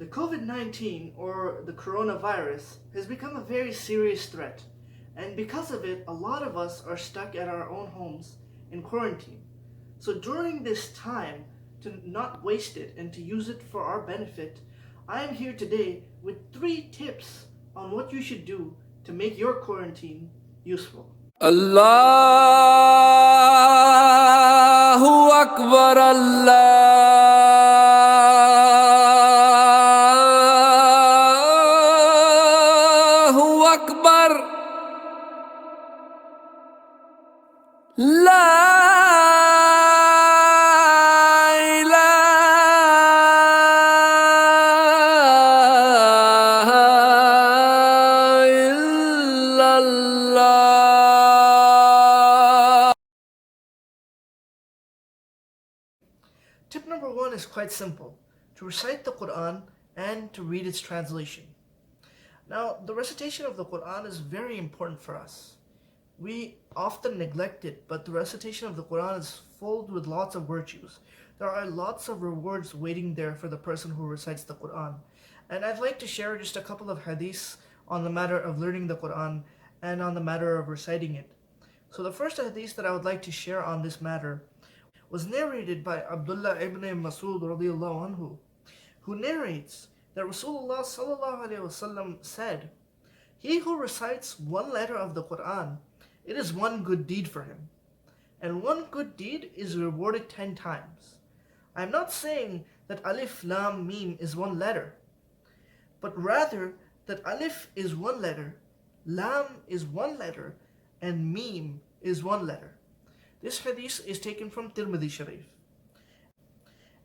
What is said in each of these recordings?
The COVID-19 or the coronavirus has become a very serious threat, and because of it, a lot of us are stuck at our own homes in quarantine. So during this time, to not waste it and to use it for our benefit, I am here today with 3 tips on what you should do to make your quarantine useful. Allahu Akbar, Allahu Akbar, La ilaha illallah. Tip number 1 is quite simple: to recite the Quran and to read its translation. Now, the recitation of the Quran is very important for us. We often neglect it, but the recitation of the Quran is filled with lots of virtues. There are lots of rewards waiting there for the person who recites the Quran. And I'd like to share just a couple of hadiths on the matter of learning the Quran and on the matter of reciting it. So the first hadith that I would like to share on this matter was narrated by Abdullah ibn Mas'ud radiyallahu anhu, who narrates that Rasulullah sallallahu alaihi wasallam said, "He who recites one letter of the Quran, it is one good deed for him, and one good deed is rewarded 10 times. I am not saying that Alif Lam Mim is one letter, but rather that Alif is one letter, Lam is one letter, and Mim is one letter." This hadith is taken from Tirmidhi Sharif.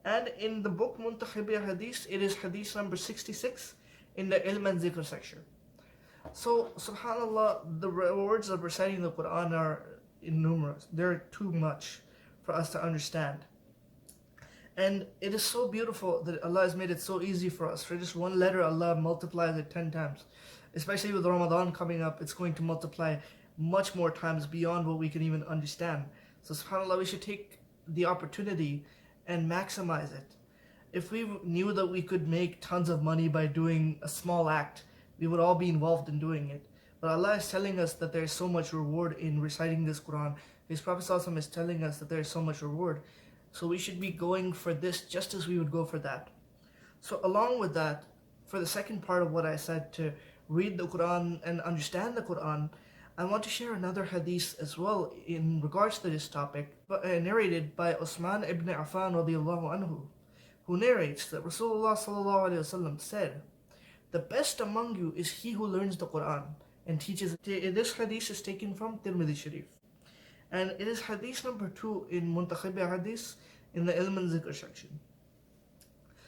And in the book Muntakhib Hadith, it is hadith number 66 in the Ilm and Zikr section. So, subhanAllah, the rewards of reciting the Quran are innumerous. They're too much for us to understand. And it is so beautiful that Allah has made it so easy for us. For just one letter, Allah multiplies it 10 times. Especially with Ramadan coming up, it's going to multiply much more times beyond what we can even understand. So, subhanAllah, we should take the opportunity and maximize it. If we knew that we could make tons of money by doing a small act, we would all be involved in doing it. But Allah is telling us that there is so much reward in reciting this Quran. His Prophet ﷺ is telling us that there is so much reward. So we should be going for this just as we would go for that. So along with that, for the second part of what I said, to read the Quran and understand the Quran, I want to share another hadith as well in regards to this topic, narrated by Usman ibn Affan radiyallahu anhu, who narrates that Rasulullah sallallahu alaihi wasallam said, "The best among you is he who learns the Quran and teaches it." This hadith is taken from Tirmidhi Sharif. And it is hadith number 2 in Muntakhib Hadith in the Ilm and Zikr section.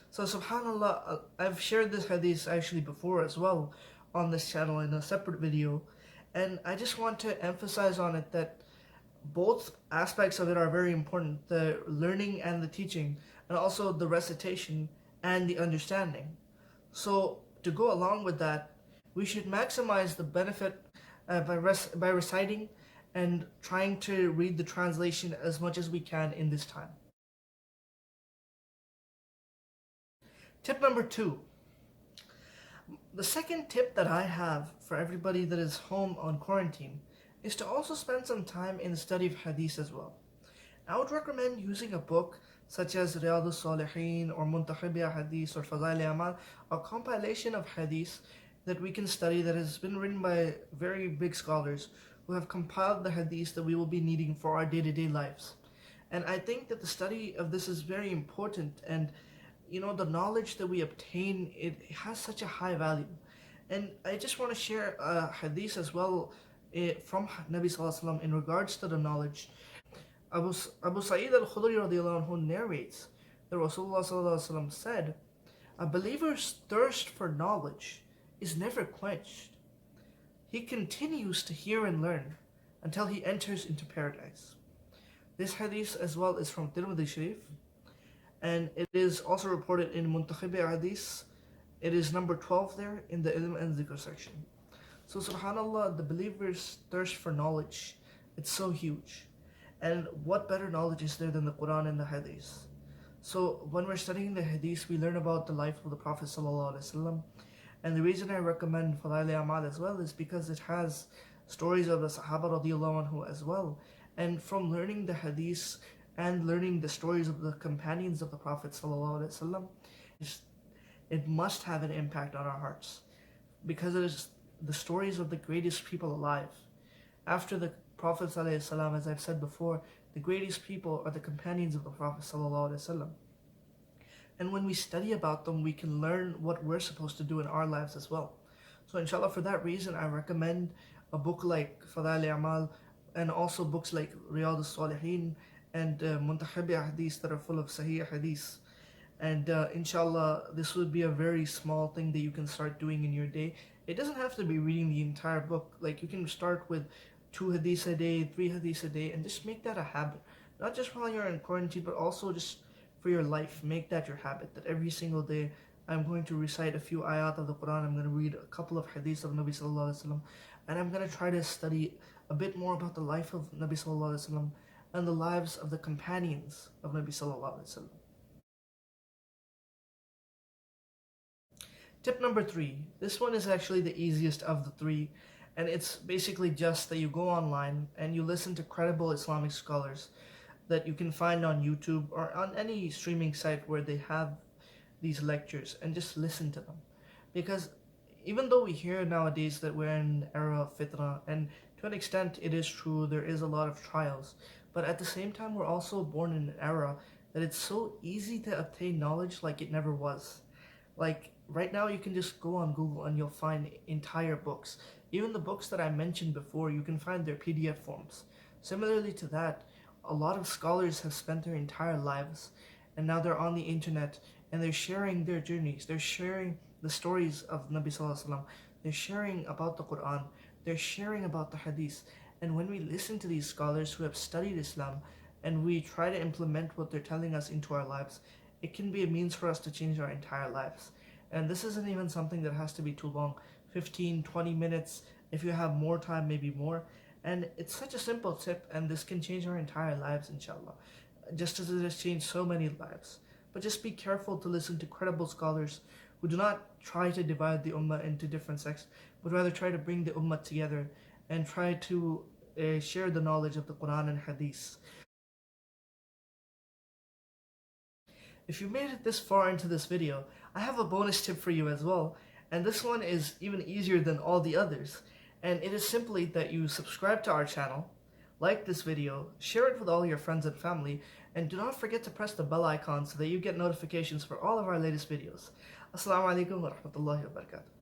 So subhanAllah, I've shared this hadith actually before as well on this channel in a separate video. And I just want to emphasize on it that both aspects of it are very important: the learning and the teaching, and also the recitation and the understanding. So to go along with that, we should maximize the benefit by reciting and trying to read the translation as much as we can in this time. Tip number 2. The second tip that I have for everybody that is home on quarantine is to also spend some time in the study of Hadith as well. I would recommend using a book such as Riyadus Salihin or Muntakhib Hadith or Fadail Amal, a compilation of Hadith that we can study that has been written by very big scholars who have compiled the Hadith that we will be needing for our day-to-day lives. And I think that the study of this is very important, and the knowledge that we obtain, it has such a high value. And I just want to share a hadith as well from Nabi Sallallahu Alaihi Wasallam in regards to the knowledge. Abu Sa'id al-Khudri radiyallahu anhu narrates that Rasulullah Sallallahu Alaihi Wasallam said, "A believer's thirst for knowledge is never quenched. He continues to hear and learn until he enters into paradise." This hadith as well is from Tirmidhi Sharif, and it is also reported in Muntakhib Hadith. It is number 12 there in the Ilm and Zikr section. So subhanAllah, the believer's thirst for knowledge, it's so huge. And what better knowledge is there than the Quran and the Hadith? So when we're studying the Hadith, we learn about the life of the Prophet ﷺ. And the reason I recommend Fadail Amal as well is because it has stories of the Sahaba radiallahu anhu as well. And from learning the Hadith and learning the stories of the companions of the Prophet ﷺ, it must have an impact on our hearts because it is the stories of the greatest people alive. After the Prophet ﷺ, as I've said before, the greatest people are the companions of the Prophet ﷺ. And when we study about them, we can learn what we're supposed to do in our lives as well. So inshallah, for that reason, I recommend a book like Fadail Amal and also books like Riyadh al-Salihin and Muntahibi Hadith that are full of Sahih Hadith. And inshallah, this would be a very small thing that you can start doing in your day. It doesn't have to be reading the entire book. Like, you can start with 2 hadiths a day, 3 hadiths a day, and just make that a habit. Not just while you're in quarantine, but also just for your life. Make that your habit, that every single day I'm going to recite a few ayat of the Quran, I'm going to read a couple of hadiths of Nabi Sallallahu Alaihi Wasallam, and I'm going to try to study a bit more about the life of Nabi Sallallahu Alaihi Wasallam and the lives of the companions of Nabi Sallallahu Alaihi Wasallam. Tip number 3. This one is actually the easiest of the 3, and it's basically just that you go online and you listen to credible Islamic scholars that you can find on YouTube or on any streaming site where they have these lectures, and just listen to them. Because even though we hear nowadays that we're in an era of fitna, and to an extent it is true, there is a lot of trials, but at the same time we're also born in an era that it's so easy to obtain knowledge like it never was. Like, right now you can just go on Google and you'll find entire books. Even the books that I mentioned before, you can find their PDF forms. Similarly to that, a lot of scholars have spent their entire lives and now they're on the internet and they're sharing their journeys. They're sharing the stories of Nabi Sallallahu Alaihi Wasallam. They're sharing about the Quran. They're sharing about the Hadith. And when we listen to these scholars who have studied Islam and we try to implement what they're telling us into our lives, it can be a means for us to change our entire lives. And this isn't even something that has to be too long. 15, 20 minutes. If you have more time, maybe more. And it's such a simple tip, and this can change our entire lives, inshallah. Just as it has changed so many lives. But just be careful to listen to credible scholars who do not try to divide the ummah into different sects, but rather try to bring the ummah together and try to share the knowledge of the Quran and Hadith. If you made it this far into this video, I have a bonus tip for you as well, and this one is even easier than all the others, and it is simply that you subscribe to our channel, like this video, share it with all your friends and family, and do not forget to press the bell icon so that you get notifications for all of our latest videos. Assalamu alaikum wa rahmatullahi wa barakatuh.